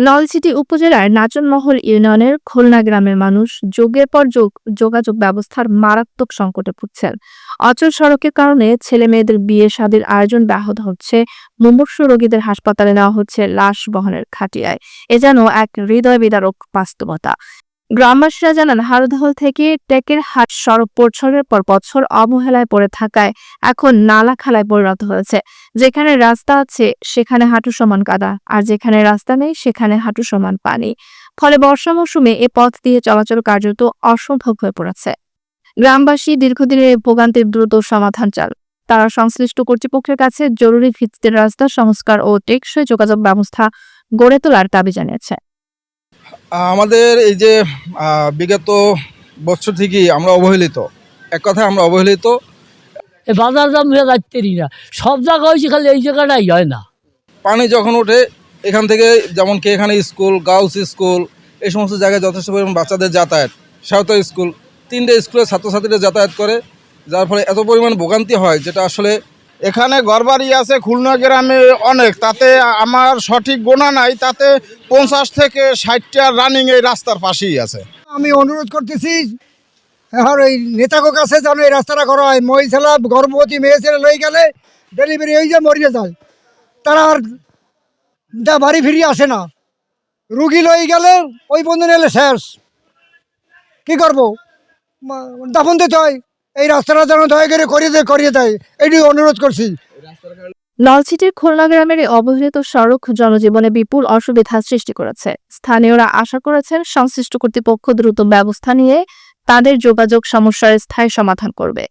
নলছিটি উপজেলার নাচনমহল ইউনিয়নের খুলনা গ্রামের মানুষ যুগের পর যুগ যোগাযোগ ব্যবস্থার মারাত্মক সংকটে ভুগছেন। অচল সড়কের কারণে ছেলে মেয়েদের বিয়ে শাদীর আয়োজন ব্যাহত হচ্ছে, মুমূর্ষু রোগীদের হাসপাতালে নেওয়া হচ্ছে লাশ বহনের খাটিয়ায়। এ যেন এক হৃদয় বিদারক বাস্তবতা। গ্রামবাসীরা জানান, হারুদহল থেকে টেকের হাট সড়ক বছরের পর বছর অবহেলায় পড়ে থাকায় এখন নালা খালায় পরিণত হয়েছে। যেখানে রাস্তা আছে সেখানে হাঁটু সমান কাদা, আর যেখানে রাস্তা নেই সেখানে হাঁটু সমান পানি। ফলে বর্ষা মৌসুমে এ পথ দিয়ে চলাচল কার্যত অসম্ভব হয়ে পড়েছে। গ্রামবাসী দীর্ঘদিনের এই ভোগান্তির দ্রুত সমাধান চান। তারা সংশ্লিষ্ট কর্তৃপক্ষের কাছে জরুরি ভিত্তিতে রাস্তা সংস্কার ও টেকসই যোগাযোগ ব্যবস্থা গড়ে তোলার দাবি জানিয়েছে। আমাদের এই যে বিগত বছর থেকেই আমরা অবহেলিত, এক কথায় আমরা অবহেলিত। বাজার দাম যাইতেই না, সব জায়গা হয়েছে, খালি এই জায়গাটাই হয় না। পানি যখন ওঠে এখান থেকে, যেমন কি এখানে স্কুল, গার্লস স্কুল, এই সমস্ত জায়গায় যথেষ্ট পরিমাণ বাচ্চাদের যাতায়াত, সাঁওতা স্কুল, 3টে স্কুলের ছাত্রছাত্রীরা যাতায়াত করে, যার ফলে এত পরিমাণ ভোগান্তি হয় যেটা আসলে এখানে ঘরবাড়ি আছে খুলনা গ্রামে অনেক, তাতে আমার সঠিক গোনা নাই, তাতে 50 থেকে 60টা রানিং এই রাস্তার পাশেই আছে। আমি অনুরোধ করতেছি এখন এই নেতাদের কাছে যেন এই রাস্তাটা করা হয়। মহিলা গর্ভবতী মেয়ে ছেলে লই গেলে ডেলিভারি হয়ে যায়, মরিয়ে যায়, তারা আর বাড়ি ফিরিয়ে আসে না। রুগী লই গেলে ওই বন্ধু এলে শেষ, কি করবো, দাফন দিতে হয়। এই রাস্তাটা যেন দয়া করে করিয়ে দেয়, এটি অনুরোধ করছি। নলছিটির খুলনা গ্রামের এই অবহেলিত সড়ক জনজীবনে বিপুল অসুবিধা সৃষ্টি করেছে। স্থানীয়রা আশা করেছেন সংশ্লিষ্ট কর্তৃপক্ষ দ্রুত ব্যবস্থা নিয়ে তাদের যোগাযোগ সমস্যার স্থায়ী সমাধান করবে।